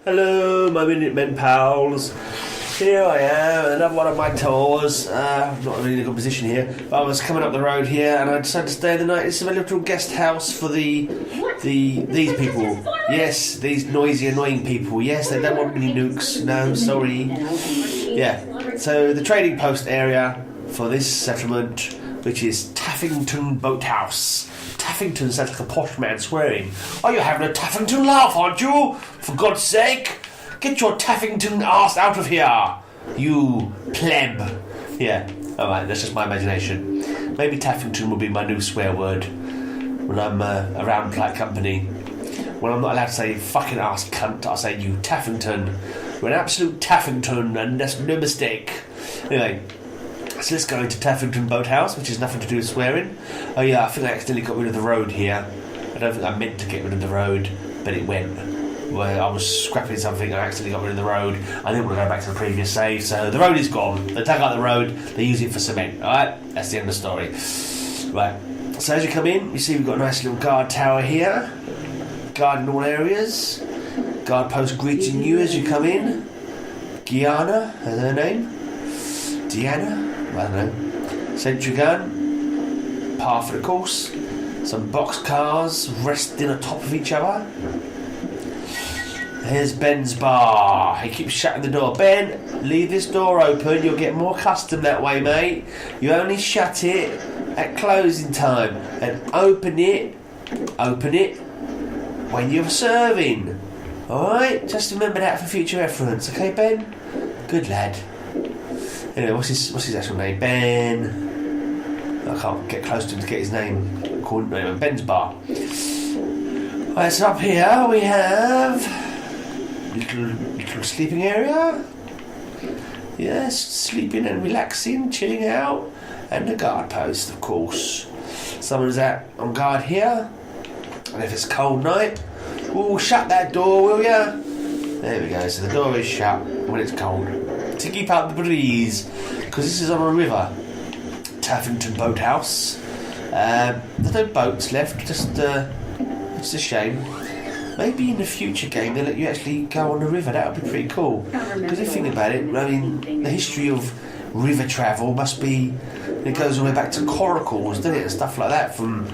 Hello, my Minute Men pals. Here I am, another one of my tours. I'm not really in a good position here, but I was coming up the road here and I decided to stay the night. This is a little guest house for these people. Yes, these noisy, annoying people. Yes, they don't want any nukes. No, sorry. Yeah, so the trading post area for this settlement, which is Taffington Boathouse. Taffington sounds like a posh man swearing. Oh, you're having a Taffington laugh, aren't you? For God's sake, get your Taffington ass out of here, you pleb. Yeah, alright, that's just my imagination. Maybe Taffington will be my new swear word when I'm around like company. When I'm not allowed to say fucking ass cunt, I'll say you Taffington. You're an absolute Taffington, and that's no mistake. Anyway, so let's go into Taffington Boathouse, which has nothing to do with swearing. Oh yeah, I think I accidentally got rid of the road here. I don't think I meant to get rid of the road, but it went. Well, I was scrapping something and I accidentally got rid of the road. I didn't want to go back to the previous save, so the road is gone. They dug out the road, they use it for cement. Alright, that's the end of the story. Right, so as you come in, you see we've got a nice little guard tower here. Guard in all areas. Guard post greeting you as you come in. Gianna, is her name? Deanna? I don't know. Sentry gun, par for the course, some box cars resting on top of each other. Here's Ben's bar. He keeps shutting the door. Ben, leave this door open. You'll get more custom that way, mate. You only shut it at closing time and open it when you're serving. Alright? Just remember that for future reference, okay, Ben? Good lad. Anyway, what's his actual name? Ben. I can't get close to him to get his name. Called Ben's bar. Right, so up here we have little sleeping area. Yes, sleeping and relaxing, chilling out, and the guard post, of course. Someone's out on guard here, and if it's a cold night, shut that door, will ya? There we go. So the door is shut when it's cold. To keep out the breeze, because this is on a river. Taffington Boathouse. There's no boats left, just it's a shame. Maybe in the future game they'll let you actually go on the river. That would be pretty cool. Because if you think about it, I mean, the history of river travel must be, it goes all the way back to coracles, doesn't it, and stuff like that from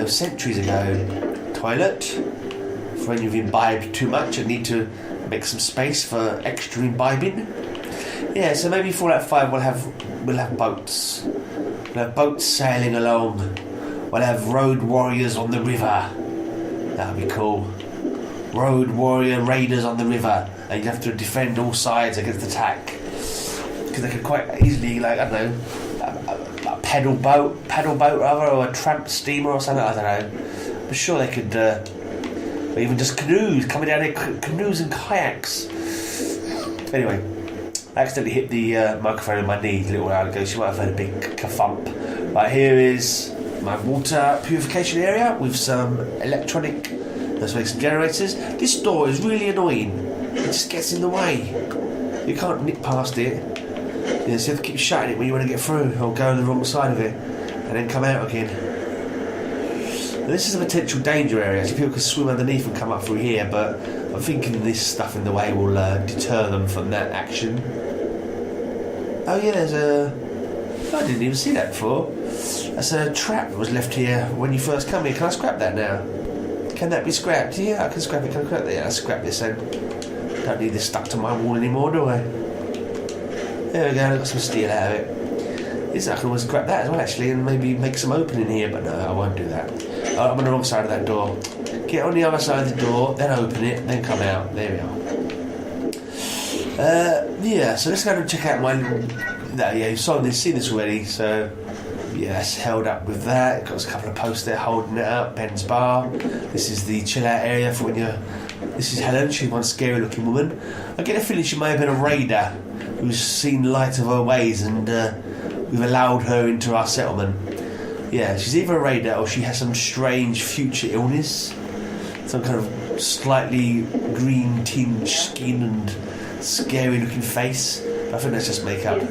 centuries ago. Toilet for when you've imbibed too much and need to make some space for extra imbibing. Yeah, so maybe Fallout 5 we'll have boats. We'll have boats sailing along. We'll have road warriors on the river. That'll be cool. Road warrior raiders on the river, and you have to defend all sides against attack. Because they could quite easily, like, I don't know, a paddle boat rather, or a tramp steamer or something. I don't know. I'm sure they could, or even just canoes coming down here, canoes and kayaks. Anyway. I accidentally hit the microphone in my knee a little while ago, so you might have heard a big kerfump. Right, here is my water purification area with some electronic, let's make some generators. This door is really annoying. It just gets in the way. You can't nick past it. So you have to keep shutting it when you want to get through, or go on the wrong side of it, and then come out again. Now, this is a potential danger area, so people can swim underneath and come up through here, but I'm thinking this stuff in the way will deter them from that action. Oh yeah, there's I didn't even see that before. That's a trap that was left here when you first come here. Can I scrap that now? Can that be scrapped? Yeah, I can scrap it. Can I scrap it? Yeah, I'll scrap this then. Don't need this stuck to my wall anymore, do I? There we go, I've got some steel out of it. I can always scrap that as well, actually, and maybe make some opening here, but no, I won't do that. I'm on the wrong side of that door. Get on the other side of the door, then open it, then come out. There we are. Yeah, so let's go and check out my little... No, yeah, you've seen this already, so... Yeah, it's held up with that. Got a couple of posts there holding it up. Ben's bar. This is the chill out area for when you're... This is Helen, she's one scary looking woman. I get a feeling she may have been a raider who's seen the light of her ways, and we've allowed her into our settlement. Yeah, she's either a raider or she has some strange future illness. Some kind of slightly green tinged skin and scary looking face. But I think that's just makeup.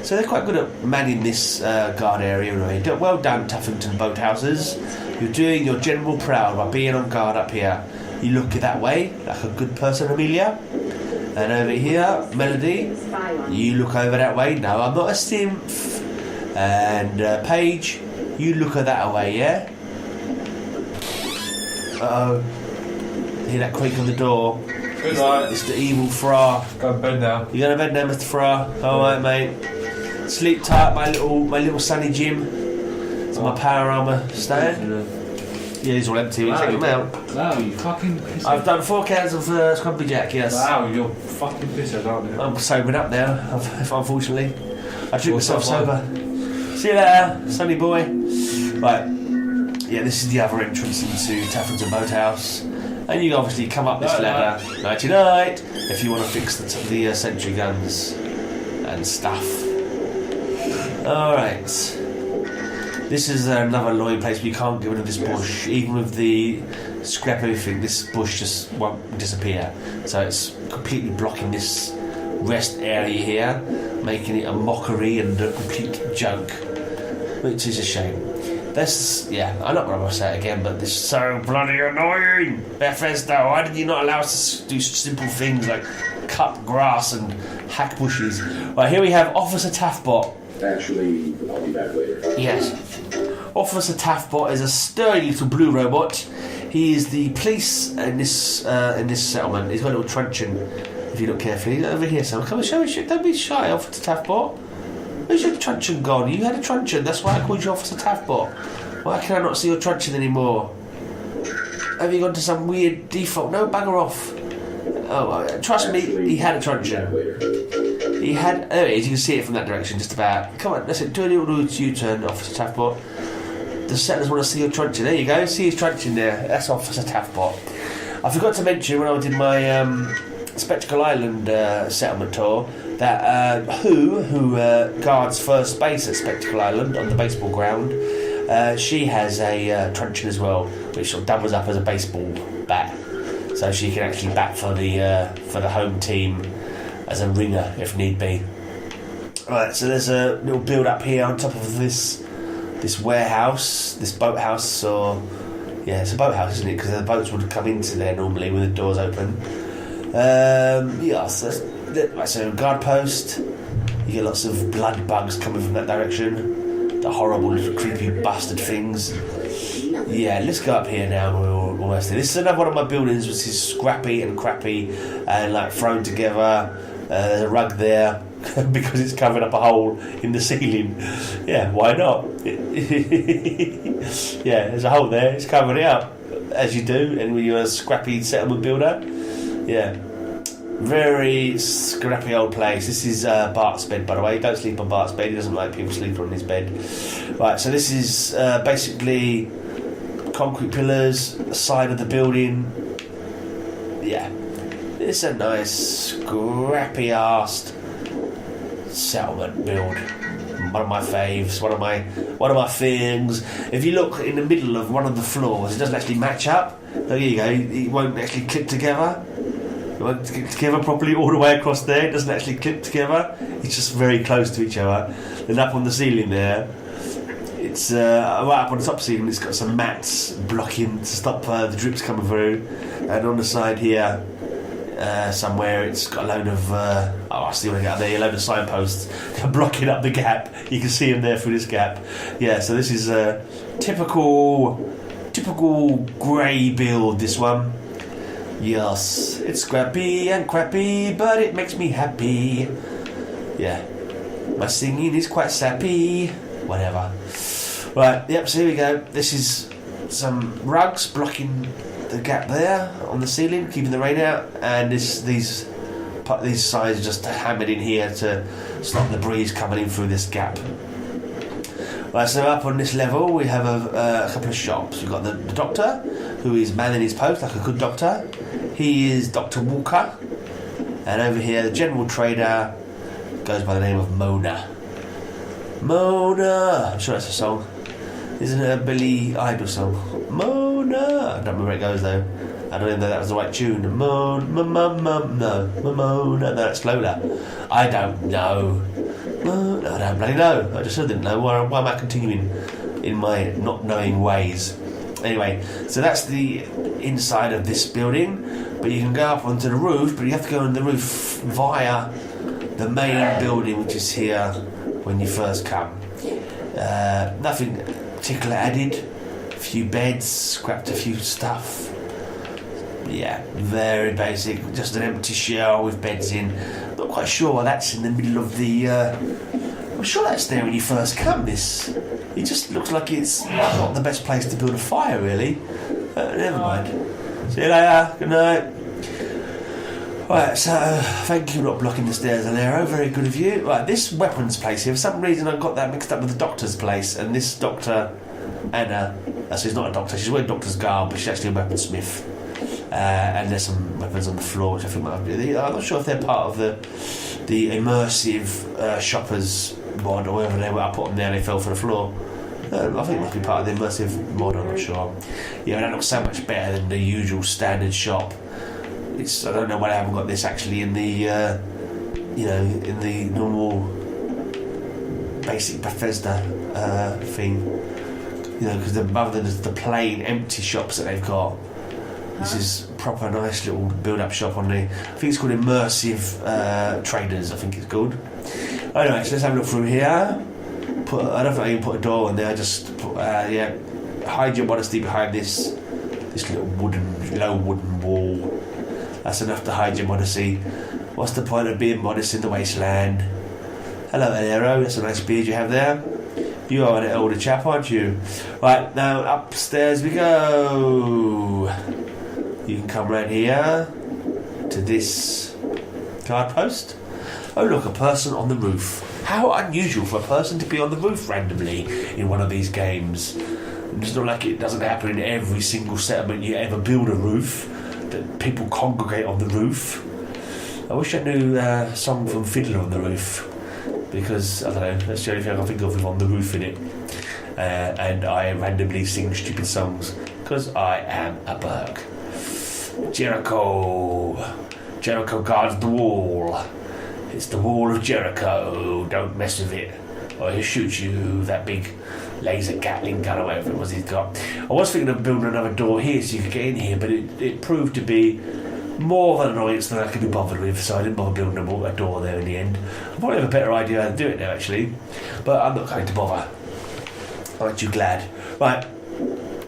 So they're quite good at manning this guard area anyway. Well done, Taffington Boathouses. You're doing your general proud by being on guard up here. you look that way like a good person, Amelia. And over here, Melody, you look over that way. No, I'm not a simp. And Paige, you look that way, yeah? Uh-oh. Hear that creak on the door. Good night. It's the evil Fra. Go to bed now. You go to bed now, Mr. Fra? Alright, mate. Sleep tight, my little sunny Jim. It's my power armour stand. Yeah, he's all empty. Wow, take them out. Wow, you fucking pisser. I've done 4 cans of Scrumpy Jack, yes. Wow, you're fucking pissers, aren't you? I'm sobering up now, unfortunately. I drink myself sober. See you later, sunny boy. Right, yeah, this is the other entrance into Taffington Boathouse. And you obviously come up this ladder, nighty-night, if you want to fix the sentry guns and stuff. Alright. This is another annoying place, but you can't get rid of this bush. Even with the scrappy thing, this bush just won't disappear. So it's completely blocking this rest area here, making it a mockery and a complete joke, which is a shame. This, yeah, I'm not going to say it again, but this is so bloody annoying. Bethesda, why did you not allow us to do simple things like cut grass and hack bushes? Right, here we have Officer Taffbot. Actually, I'll be back later. Yes. Officer Taffbot is a sturdy little blue robot. He is the police in this settlement. He's got a little truncheon, if you look carefully. He's over here, so come and show me. Don't be shy, Officer Taffbot. Where's your truncheon gone? You had a truncheon, that's why I called you Officer Taffbot. Why can I not see your truncheon anymore? Have you gone to some weird default? No, bugger off. Oh, trust me, he had a truncheon. He had... There it is, you can see it from that direction, just about. Come on, listen, do a little U-turn, Officer Taffbot. The settlers want to see your truncheon. There you go, see his truncheon there. That's Officer Taffbot. I forgot to mention when I did my Spectacle Island settlement tour that who guards first base at Spectacle Island on the baseball ground, she has a truncheon as well, which sort of doubles up as a baseball bat, so she can actually bat for the home team as a ringer if need be. Right, so there's a little build up here on top of this warehouse, this boathouse, or yeah, it's a boathouse, isn't it? Because the boats would come into there normally with the doors open. So guard post. You get lots of blood bugs coming from that direction. The horrible little creepy bastard things. Yeah, let's go up here now. We're almost there. This is another one of my buildings, which is scrappy and crappy and like thrown together. There's a rug there because it's covered up a hole in the ceiling. Yeah, why not? Yeah, there's a hole there. It's covering it up, as you do, and when you're a scrappy settlement builder. Yeah, very scrappy old place. This is Bart's bed, by the way. Don't sleep on Bart's bed. He doesn't like people sleeping on his bed. Right, so this is basically concrete pillars, the side of the building. Yeah, it's a nice scrappy-assed settlement build. One of my faves, one of my things. If you look in the middle of one of the floors, it doesn't actually match up. There you go. It won't actually clip together. It won't clip together properly all the way across there. It doesn't actually clip together. It's just very close to each other. Then up on the ceiling there, it's right up on the top ceiling. It's got some mats blocking to stop the drips coming through. And on the side here, somewhere, it's got a load of I see when I get up there, a load of signposts blocking up the gap. You can see them there through this gap. Yeah, so this is a typical grey build, this one. Yes, it's scrappy and crappy, but it makes me happy. Yeah, my singing is quite sappy. Whatever. Right, yep, so here we go. This is some rugs blocking the gap there on the ceiling, keeping the rain out, and these sides are just hammered in here to stop the breeze coming in through this gap. Right, so up on this level we have a couple of shops. We've got the doctor, who is manning his post like a good doctor. He is Dr. Walker. And over here the general trader goes by the name of Mona. Mona! I'm sure that's a song. Isn't it a Billy Idol song? Mona! I don't remember where it goes though. I don't even know that was the right tune. Mona, no, that's Lola. I don't know. No, I don't bloody know. I just didn't know. Why am I continuing in my not knowing ways? Anyway, so that's the inside of this building, but you can go up onto the roof, but you have to go on the roof via the main building, which is here when you first come. Nothing particular added. A few beds, scrapped a few stuff. Yeah, very basic. Just an empty shell with beds in. Not quite sure why that's in the middle of the... I'm sure that's there when you first come. This, it just looks like it's not the best place to build a fire, really. Never mind. See you later. Good night. Right, so thank you for not blocking the stairs, Alero. Very good of you. Right, this weapons place here. For some reason, I got that mixed up with the doctor's place, and this Dr. Anna. She's not a doctor. She's wearing doctor's garb, but she's actually a weaponsmith. And there's some weapons on the floor, which I think might be. I'm not sure if they're part of the immersive shoppers mod or whatever they were. I put them there and they fell for the floor. I think it must be part of the immersive mod, I'm not sure. Yeah, that looks so much better than the usual standard shop. I don't know why I haven't got this actually in the in the normal basic Bethesda thing. Because rather than the plain empty shops that they've got, this is proper nice little build-up shop on the... I think it's called Immersive Traders, I think it's called. Anyway, so let's have a look through here. I don't think I can put a door on there, just put, hide your modesty behind this little low wooden wall. That's enough to hide your modesty. What's the point of being modest in the wasteland? Hello, Alero. That's a nice beard you have there. You are an older chap, aren't you? Right, now upstairs we go. You can come round here to this guard post. Oh look, a person on the roof. How unusual for a person to be on the roof randomly in one of these games. It's not like it doesn't happen in every single settlement you ever build a roof, that people congregate on the roof. I wish I knew a song from Fiddler on the Roof, because, I don't know, that's the only thing I can think of with On the Roof in it. And I randomly sing stupid songs, because I am a Burke. Jericho guards the wall. It's the wall of Jericho. Don't mess with it, or he'll shoot you with that big laser Gatling gun or whatever it was he's got. I was thinking of building another door here so you could get in here, but it proved to be more of an annoyance than I could be bothered with, so I didn't bother building a door there in the end. I probably have a better idea how to do it now, actually, but I'm not going to bother. Aren't you glad? Right,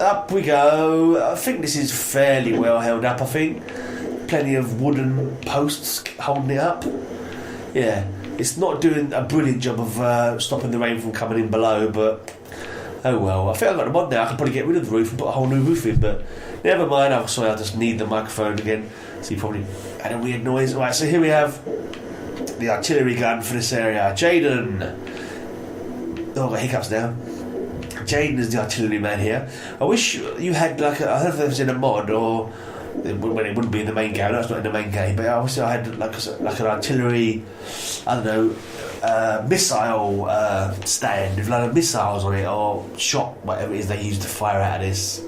up we go. I think this is fairly well held up, I think. Plenty of wooden posts holding it up. Yeah, it's not doing a brilliant job of stopping the rain from coming in below, but oh well. I think I've got the mod now. I can probably get rid of the roof and put a whole new roof in, but never mind. I'm sorry, I'll just need the microphone again. So you probably had a weird noise. Right, so here we have the artillery gun for this area. Jaden. Oh, I've got hiccups now. Jaden is the artillery man here. I wish you had I don't know if it was in a mod or when it wouldn't be in the main game. That's not in the main game, but obviously I had like an artillery, I don't know, missile stand with a lot of missiles on it, or shot, whatever it is they use to fire out of this.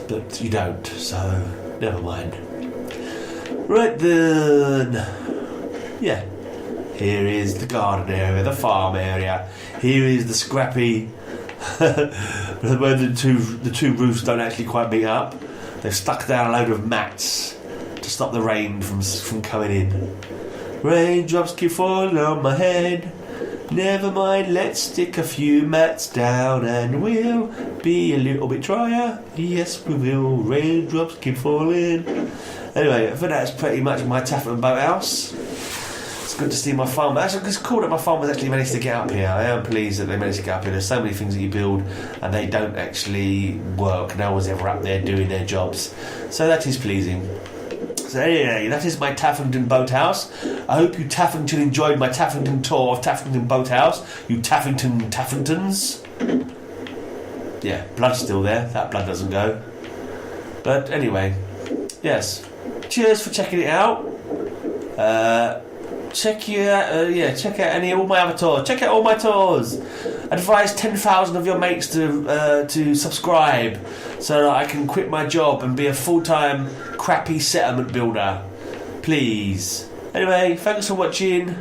But you don't, so never mind. Right then, yeah. Here is the garden area, the farm area. Here is the scrappy where the two roofs don't actually quite meet up. They've stuck down a load of mats to stop the rain from coming in. Raindrops keep falling on my head. Never mind, let's stick a few mats down and we'll be a little bit drier. Yes, we will. Raindrops keep falling. Anyway, I think that's pretty much my Taffington Boathouse. It's good to see my farm. Actually, it's cool that my farmers actually managed to get up here. I am pleased that they managed to get up here. There's so many things that you build and they don't actually work. No one's ever up there doing their jobs. So that is pleasing. So anyway, that is my Taffington Boathouse. I hope you Taffington enjoyed my Taffington tour of Taffington Boathouse. You Taffingtons. Yeah, blood's still there. That blood doesn't go. But anyway, yes. Cheers for checking it out. Check out all my other tours. Check out all my tours. Advise 10,000 of your mates to subscribe so that I can quit my job and be a full-time crappy settlement builder. Please. Anyway, thanks for watching.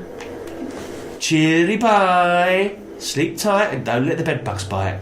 Cheery bye. Sleep tight and don't let the bed bugs bite.